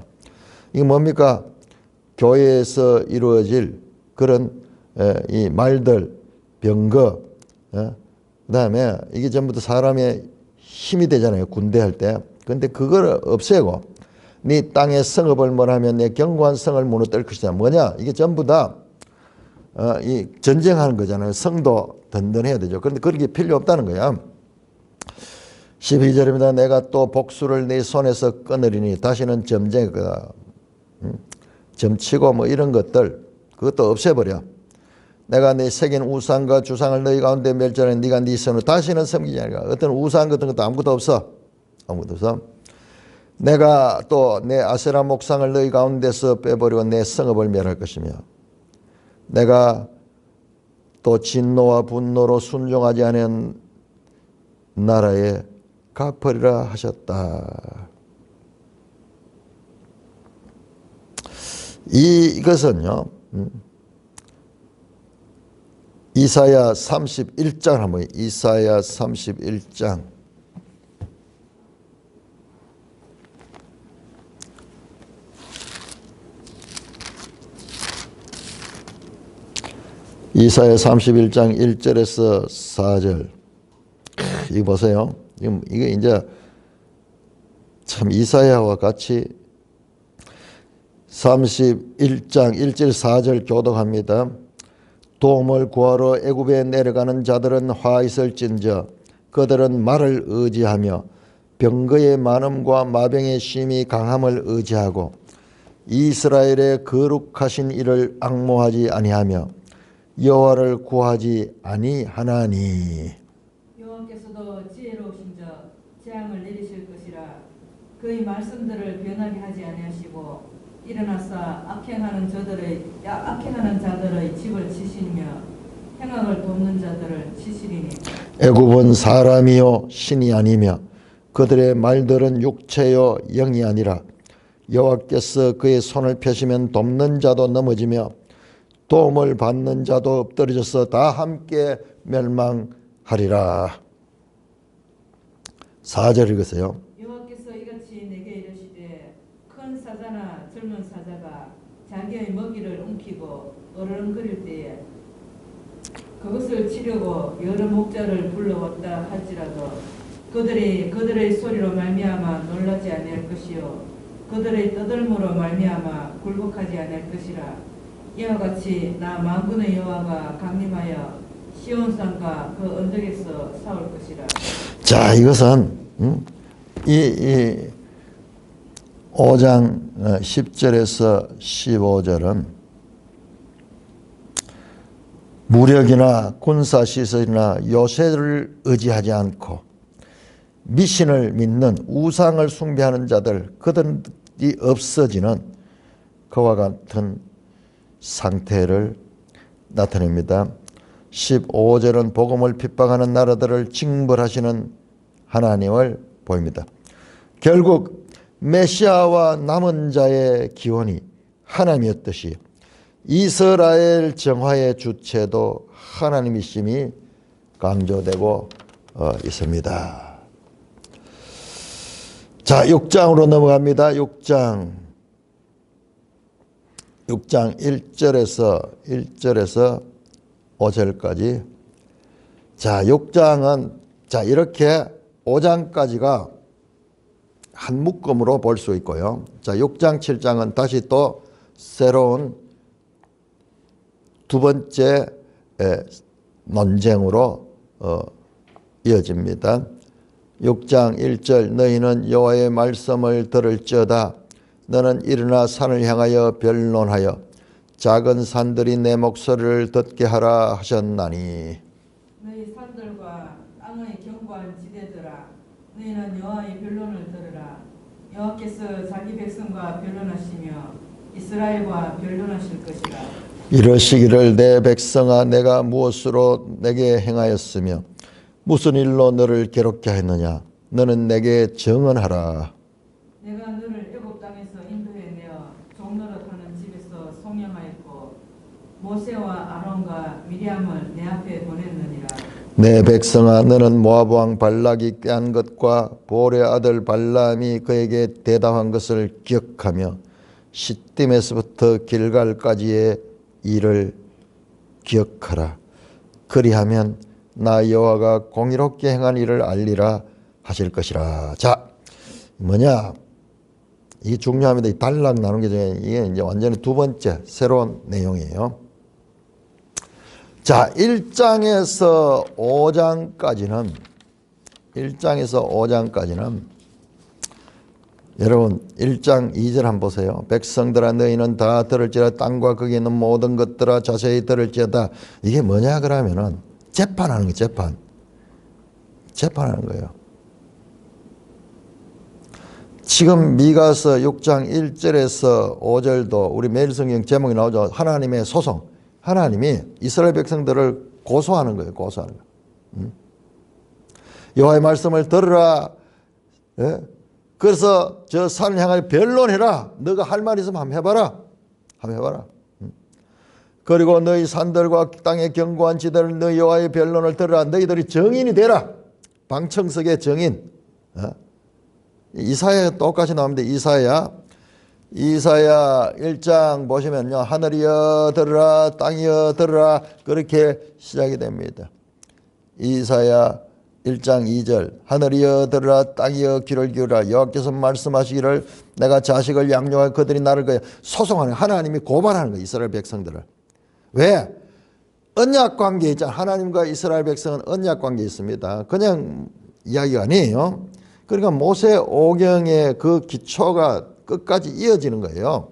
이게 뭡니까? 교회에서 이루어질 그런 이 말들, 병거, 그다음에 이게 전부 다 사람의 힘이 되잖아요. 군대 할 때. 근데 그걸 없애고 네 땅의 성읍을 몰하면 내 견고한 성을 무너뜨릴 것이다. 뭐냐? 이게 전부 다 이 전쟁하는 거잖아요. 성도 든든해야 되죠. 그런데 그런 게 필요 없다는 거야. 12절입니다. 내가 또 복수를 네 손에서 끊으리니 다시는 점쟁이가 점치고 뭐 이런 것들 그것도 없애버려. 내가 네 새긴 우상과 주상을 너희 가운데 멸절하니 네가 네 손으로 다시는 섬기지 않으리라. 어떤 우상 같은 것도 아무것도 없어. 아무것도 없어. 내가 또 내 아세라 목상을 너희 가운데서 빼버리고 내 성읍을 멸할 것이며 내가 또 진노와 분노로 순종하지 않은 나라에 갚으리라 하셨다. 이것은요, 이사야 31장 한번, 이사야 31장. 이사야 31장 1절에서 4절. 이거 보세요. 이게 이제 참 이사야와 같이 31장 1절 4절 교독합니다. 도움을 구하러 애굽에 내려가는 자들은 화 있을진저 그들은 말을 의지하며 병거의 많음과 마병의 심히 강함을 의지하고 이스라엘의 거룩하신 이를 앙모하지 아니하며 여호와를 구하지 아니하나니. 여호와께서도 지혜로우신 자 재앙을 내리실 것이라. 그의 말씀들을 변하게 하지 아니하시고 일어나사 악행하는 자들의 집을 치시며 행악을 돕는 자들을 치시리니. 애굽은 사람이요 신이 아니며 그들의 말들은 육체요 영이 아니라 여호와께서 그의 손을 펴시면 돕는 자도 넘어지며 도움을 받는 자도 엎드러져서 다 함께 멸망하리라. 4절 읽으세요. 여호와께서 이같이 내게 이르시되 큰 사자나 젊은 사자가 자기의 먹이를 움키고 어르렁거릴 때에 그것을 치려고 여러 목자를 불러왔다 할지라도 그들의 소리로 말미암아 놀라지 아니할 것이요 그들의 떠들므로 말미암아 굴복하지 아니할 것이라. 이와 같이 나 만군의 여호와가 강림하여 시온산과 그 언덕에서 싸울 것이라. 자, 이것은 이 5장 10절에서 15절은 무력이나 군사시설이나 요새를 의지하지 않고 미신을 믿는 우상을 숭배하는 자들, 그들이 없어지는 그와 같은 상태를 나타냅니다. 15절은 복음을 핍박하는 나라들을 징벌하시는 하나님을 보입니다. 결국 메시아와 남은 자의 기원이 하나님이었듯이 이스라엘 정화의 주체도 하나님이심이 강조되고 있습니다. 자, 6장으로 넘어갑니다. 6장 1절에서 5절까지. 자, 6장은 자 이렇게 5장까지가 한 묶음으로 볼 수 있고요. 자, 6장 7장은 다시 또 새로운 두 번째 논쟁으로 이어집니다. 6장 1절 너희는 여호와의 말씀을 들을지어다. 너는 일어나 산을 향하여 변론하여 작은 산들이 내 목소리를 듣게 하라 하셨나니. 너희 산들과 땅의 견고한 지대들아 너희는 여호와의 변론을 들으라. 여호와께서 자기 백성과 변론하시며 이스라엘과 변론하실 것이라. 이러시기를 내 백성아 내가 무엇으로 내게 행하였으며 무슨 일로 너를 괴롭게 하였느냐 너는 내게 정언하라. 내가 너를 애굽 땅에서 인도해내어 종노릇하는 집에서 송영하였고 모세와 아론과 미리암을 내 앞에 보냈느니라. 내 백성아 너는 모압 왕 발락이 꾀한 것과 보레 아들 발람이 그에게 대답한 것을 기억하며 시딤에서부터 길갈까지의 일을 기억하라. 그리하면 나 여호와가 공의롭게 행한 일을 알리라 하실 것이라. 자, 뭐냐? 이게 중요합니다. 이 단락 나눈 게 중에 이게 이제 완전히 두 번째 새로운 내용이에요. 자, 1장에서 5장까지는 여러분 1장 2절 한번 보세요. 백성들아 너희는 다 들을지라 땅과 거기에 있는 모든 것들아 자세히 들을지어다. 이게 뭐냐 그러면은 재판하는 거예요. 재판하는 거예요. 지금 미가서 6장 1절에서 5절도 우리 매일 성경 제목이 나오죠. 하나님의 소송. 하나님이 이스라엘 백성들을 고소하는 거예요. 고소하는 거예요. 여호와의 말씀을 들으라. 예? 그래서 저 산을 향하여 변론해라. 너가 할 말 있으면 한번 해봐라. 그리고 너희 산들과 땅의 견고한 지대를 너희 여호와의 변론을 들으라. 너희들이 정인이 되라. 방청석의 정인. 이사야 똑같이 나옵니다. 이사야 1장 보시면요. 하늘이여 들으라 땅이여 들으라 그렇게 시작이 됩니다. 이사야 1장 2절 하늘이여 들으라 땅이여 귀를 기울이라 여호와께서 말씀하시기를 내가 자식을 양육하여 그들이 나를 거야. 소송하는 하나님이 고발하는 거예요. 이스라엘 백성들을. 왜? 언약관계 있잖아요. 하나님과 이스라엘 백성은 언약관계 있습니다. 그냥 이야기가 아니에요. 그러니까 모세 오경의 그 기초가 끝까지 이어지는 거예요.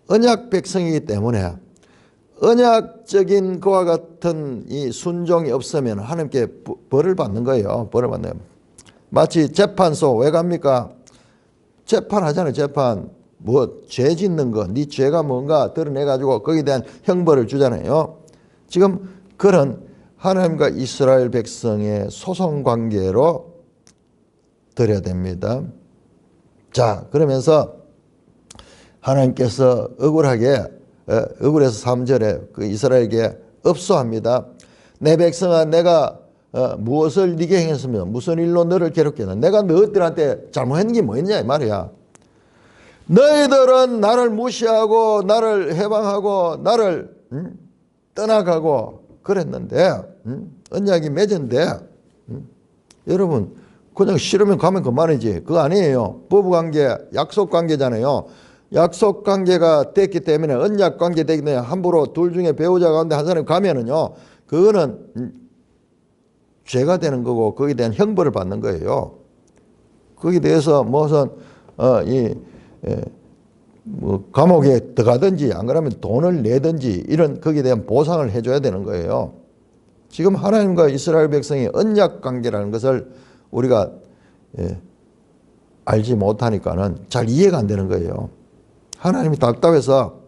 언약 백성이기 때문에 언약적인 그와 같은 이 순종이 없으면 하나님께 벌을 받는 거예요. 벌을 받는 거예요. 마치 재판소 왜 갑니까? 재판하잖아요. 재판. 뭐 죄 짓는 거, 네 죄가 뭔가 드러내가지고 거기에 대한 형벌을 주잖아요. 지금 그런 하나님과 이스라엘 백성의 소송관계로 드려야 됩니다. 자, 그러면서 하나님께서 억울해서 3절에 그 이스라엘에게 업소합니다. 내 백성아 내가 무엇을 네게 행했으며 무슨 일로 너를 괴롭게 했나. 내가 너희들한테 잘못한 게 뭐였냐 이 말이야. 너희들은 나를 무시하고 나를 해방하고 나를 떠나가고 그랬는데 언약이 맺은데 여러분 그냥 싫으면 가면 그만이지. 그거 아니에요. 부부관계, 약속관계잖아요. 약속관계가 됐기 때문에 언약관계 되기 때문에 함부로 둘 중에 배우자 가운데 한 사람이 가면은요. 그거는 죄가 되는 거고 거기에 대한 형벌을 받는 거예요. 거기에 대해서 무슨 뭐 감옥에 들어가든지 안 그러면 돈을 내든지 이런 거기에 대한 보상을 해줘야 되는 거예요. 지금 하나님과 이스라엘 백성이 언약관계라는 것을 우리가 알지 못하니까는 잘 이해가 안 되는 거예요. 하나님이 답답해서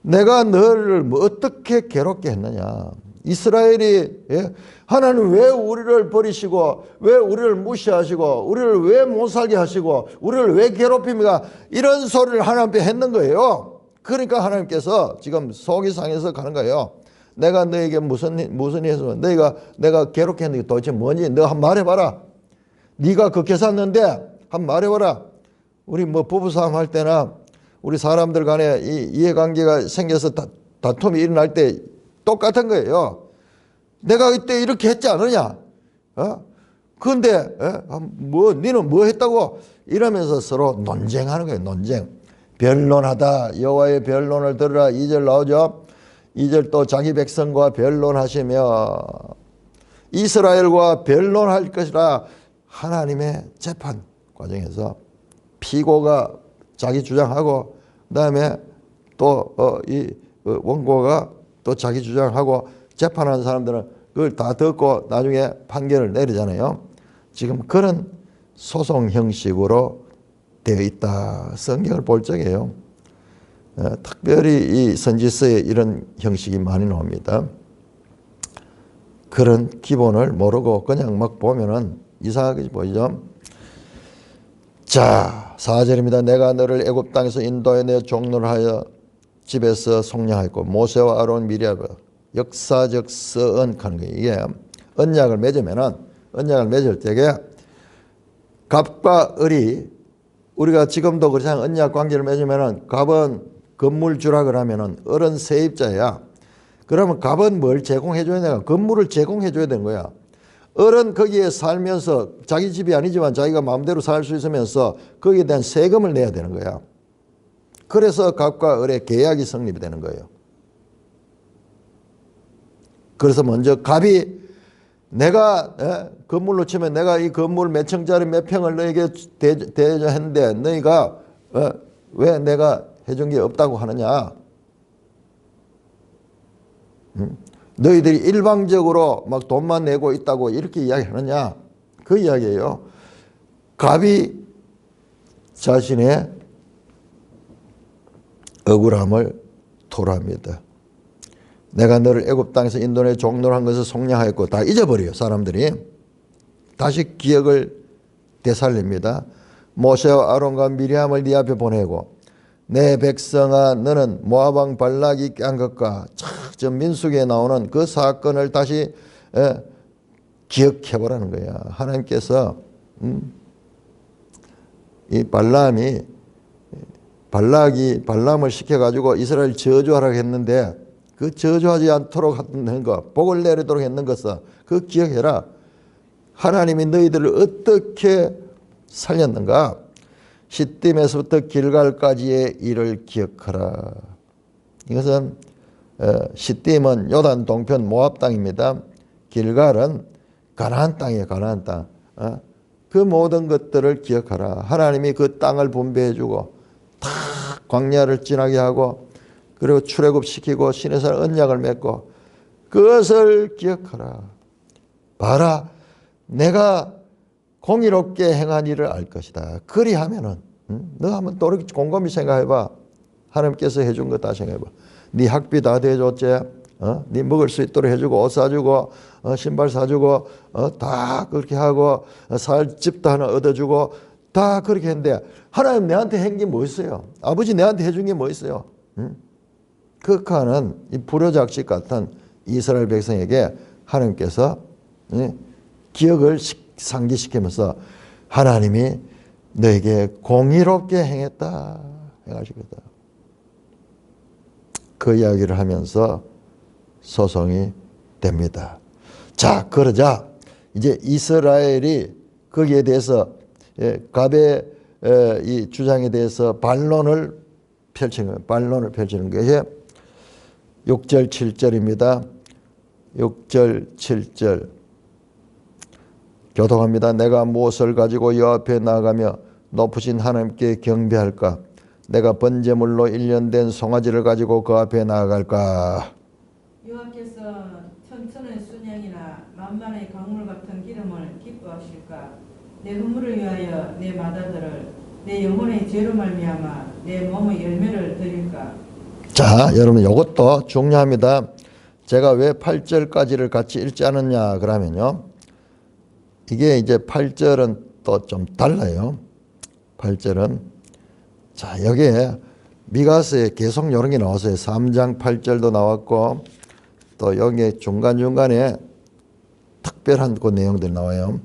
내가 너를 어떻게 괴롭게 했느냐. 이스라엘이 하나님 왜 우리를 버리시고 왜 우리를 무시하시고 우리를 왜 못 살게 하시고 우리를 왜 괴롭힙니까? 이런 소리를 하나님 앞에 했는 거예요. 그러니까 하나님께서 지금 속이 상해서 가는 거예요. 내가 너에게 무슨 일 했으면 내가 괴롭게 했는 게 도대체 뭐니? 너 한번 말해봐라. 네가 그렇게 샀는데 한번 말해봐라. 우리 뭐 부부싸움 할 때나 우리 사람들 간에 이해관계가 생겨서 다툼이 일어날 때 똑같은 거예요. 내가 이때 이렇게 했지 않느냐? 그런데 너는 뭐 했다고? 이러면서 서로 논쟁하는 거예요. 논쟁. 변론하다. 여호와의 변론을 들으라. 2절 나오죠. 2절 또 자기 백성과 변론하시며 이스라엘과 변론할 것이라. 하나님의 재판 과정에서 피고가 자기 주장하고 그다음에 또 이 원고가 또 자기 주장하고 재판하는 사람들은 그걸 다 듣고 나중에 판결을 내리잖아요. 지금 그런 소송 형식으로 되어 있다. 성경을 볼 적에요. 특별히 이 선지서에 이런 형식이 많이 나옵니다. 그런 기본을 모르고 그냥 막 보면은 이상하게 보이죠. 자, 4절입니다. 내가 너를 애굽 땅에서 인도해 내 종로를 하여 집에서 속량하였고 모세와 아론 미리압 역사적 서언하는 거예요. 이게 언약을 맺을 때에 갑과 을이 우리가 지금도 그렇잖아요. 언약 관계를 맺으면은 갑은 건물 주라 그러면은 을은 세입자야. 그러면 갑은 뭘 제공해 줘야 되나? 건물을 제공해 줘야 되는 거야. 을은 거기에 살면서 자기 집이 아니지만 자기가 마음대로 살 수 있으면서 거기에 대한 세금을 내야 되는 거야. 그래서 갑과 을의 계약이 성립이 되는 거예요. 그래서 먼저 갑이 내가 건물로 치면 내가 이 건물 몇 층짜리 몇 평을 너에게 대줬는데 너희가 왜 내가 해준 게 없다고 하느냐. 너희들이 일방적으로 막 돈만 내고 있다고 이렇게 이야기하느냐. 그 이야기예요. 갑이 자신의 억울함을 토로합니다. 내가 너를 애굽 땅에서 인도내 종로를 한 것을 속량하였고 다 잊어버려요. 사람들이. 다시 기억을 되살립니다. 모세와 아론과 미리암을 네 앞에 보내고 내 백성아 너는 모압 왕 발락이 깐 것과 저 민수기에 나오는 그 사건을 다시 기억해보라는 거야. 하나님께서 이 발람을 시켜가지고 이스라엘 저주하라고 했는데 그 저주하지 않도록 하는 것, 복을 내리도록 했는 것을 그 기억해라. 하나님이 너희들을 어떻게 살렸는가? 시딤에서부터 길갈까지의 일을 기억하라. 이것은 시딤은 요단 동편 모압 땅입니다. 길갈은 가나안 땅이에요. 가나안 땅. 그 모든 것들을 기억하라. 하나님이 그 땅을 분배해 주고 다 광야를 지나게 하고 그리고 출애굽시키고 시내산 언약을 맺고 그것을 기억하라. 봐라. 내가 공의롭게 행한 일을 알 것이다. 그리하면은 너 한번 또 이렇게 곰곰이 생각해봐. 하나님께서 해준 거 다 생각해봐. 네 학비 다 대줬지. 네 먹을 수 있도록 해주고 옷 사주고 신발 사주고 다 그렇게 하고 살 집도 하나 얻어주고 다 그렇게 했는데 하나님 내한테 한 게 뭐 있어요? 아버지 내한테 해준 게 뭐 있어요? 극하는 이 불효작식 같은 이스라엘 백성에게 하나님께서 기억을 상기시키면서 하나님이 너에게 공의롭게 행했다 해가지거든. 그 이야기를 하면서 소송이 됩니다. 자, 그러자 이제 이스라엘이 거기에 대해서 갑의 이 주장에 대해서 반론을 펼치는 것이 6절 7절입니다. 6절 7절 교독합니다. 내가 무엇을 가지고 여호와 앞에 나아가며 높으신 하나님께 경배할까? 내가 번제물로 1년 된 송아지를 가지고 그 앞에 나아갈까? 여호와께서 천천의 순양이나 만만의 강물 같은 기름을 기뻐하실까? 내 허물을 위하여 내 마다들을 내 영혼의 죄로 말미암아 내 몸의 열매를 드릴까? 자, 여러분 이것도 중요합니다. 제가 왜 8절까지를 같이 읽지 않았냐 그러면요. 이게 이제 8절은 또 좀 달라요. 8절은 자, 여기에 미가서에 계속 이런 게 나왔어요. 3장 8절도 나왔고 또 여기 중간중간에 특별한 그 내용들이 나와요.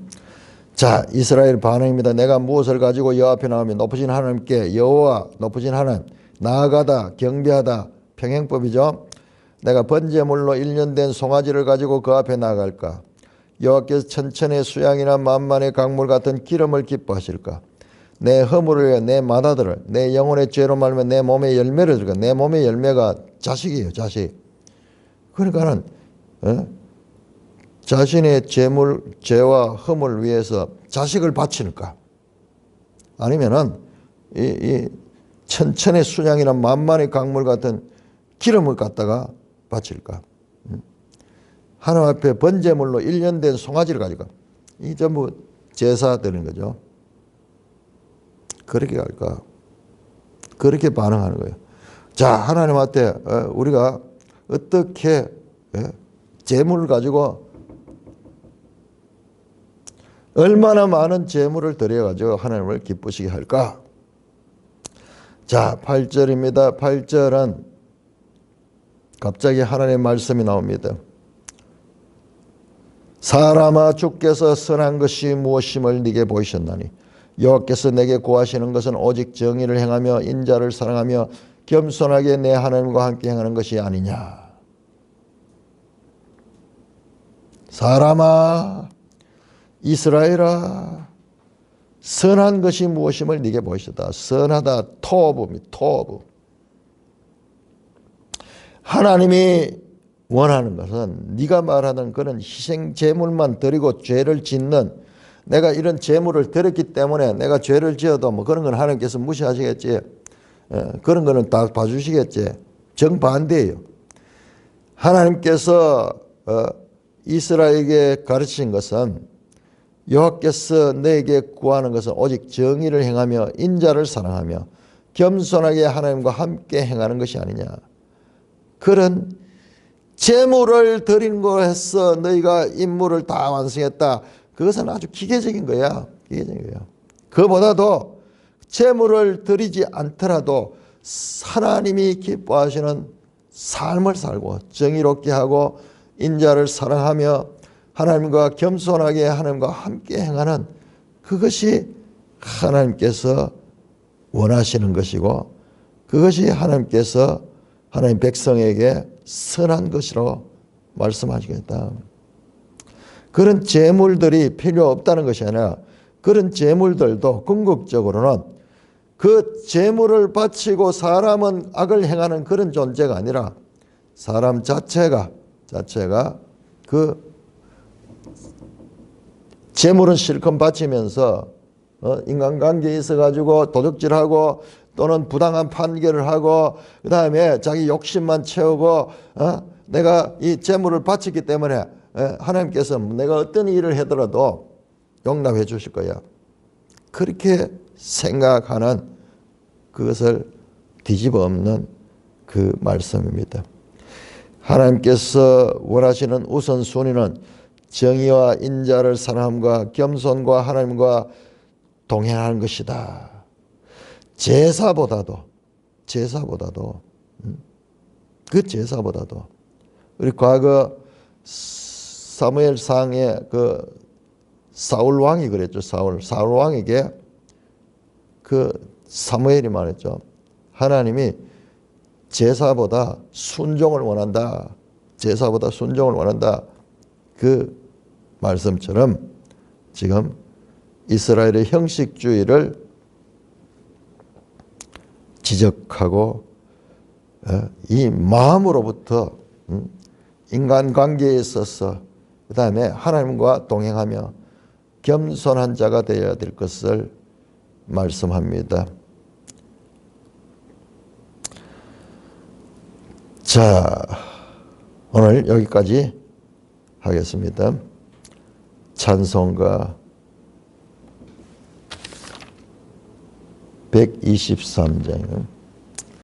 자, 이스라엘 반응입니다. 내가 무엇을 가지고 여호와 앞에 나오면 높으신 하나님께 여호와 높으신 하나님 나아가다 경배하다 평행법이죠. 내가 번제물로 1년 된 송아지를 가지고 그 앞에 나아갈까? 여호와께서 천천의 수양이나 만만의 강물 같은 기름을 기뻐하실까? 내 허물을 위해 내 마다들을 내 영혼의 죄로 말면 내 몸의 열매를 줄까? 내 몸의 열매가 자식이에요. 자식. 그러니까는 자신의 죄와 허물을 위해서 자식을 바치는가? 아니면은 이 천천의 수양이나 만만의 강물 같은 기름을 갖다가 바칠까? 하나님 앞에 번제물로 1년 된 송아지를 가지고 이 전부 제사 드리는 거죠. 그렇게 갈까? 그렇게 반응하는 거예요. 자, 하나님한테 우리가 어떻게 재물을 가지고 얼마나 많은 재물을 드려가지고 하나님을 기쁘시게 할까? 자, 8절입니다. 8절은 갑자기 하나님의 말씀이 나옵니다. 사람아, 주께서 선한 것이 무엇임을 네게 보이셨나니 여호와께서 내게 구하시는 것은 오직 정의를 행하며 인자를 사랑하며 겸손하게 내 하나님과 함께 행하는 것이 아니냐. 사람아, 이스라엘아, 선한 것이 무엇임을 네게 보이셨다. 선하다, 토브입니다. 토브. 하나님이 원하는 것은 네가 말하는 그런 희생 제물만 드리고 죄를 짓는, 내가 이런 제물을 드렸기 때문에 내가 죄를 지어도 뭐 그런 건 하나님께서 무시하시겠지. 그런 거는 다 봐주시겠지. 정반대예요. 하나님께서 이스라엘에게 가르치신 것은 여호와께서 너에게 구하는 것은 오직 정의를 행하며 인자를 사랑하며 겸손하게 하나님과 함께 행하는 것이 아니냐. 그런 제물을 드린 거에서 너희가 임무를 다 완성했다. 그것은 아주 기계적인 거야. 기계적인 거야. 그보다도 제물을 드리지 않더라도 하나님이 기뻐하시는 삶을 살고 정의롭게 하고 인자를 사랑하며 하나님과 겸손하게 하나님과 함께 행하는 그것이 하나님께서 원하시는 것이고 그것이 하나님께서 하나님 백성에게 선한 것이라고 말씀하시겠다. 그런 재물들이 필요 없다는 것이 아니라 그런 재물들도 궁극적으로는 그 재물을 바치고 사람은 악을 행하는 그런 존재가 아니라 사람 자체가 그 재물은 실컷 바치면서 인간관계에 있어가지고 도둑질하고 또는 부당한 판결을 하고 그 다음에 자기 욕심만 채우고 내가 이 재물을 바쳤기 때문에 하나님께서 내가 어떤 일을 하더라도 용납해 주실 거야. 그렇게 생각하는 그것을 뒤집어 엎는 그 말씀입니다. 하나님께서 원하시는 우선순위는 정의와 인자를 사랑함과 겸손과 하나님과 동행하는 것이다. 제사보다도 그 제사보다도 우리 과거 사무엘상에 그 사울 왕이 그랬죠. 사울 왕에게 그 사무엘이 말했죠. 하나님이 제사보다 순종을 원한다. 제사보다 순종을 원한다. 그 말씀처럼 지금 이스라엘의 형식주의를 지적하고 이 마음으로부터 인간관계에 있어서 그 다음에 하나님과 동행하며 겸손한 자가 되어야 될 것을 말씀합니다. 자, 오늘 여기까지 하겠습니다. 찬송가 123장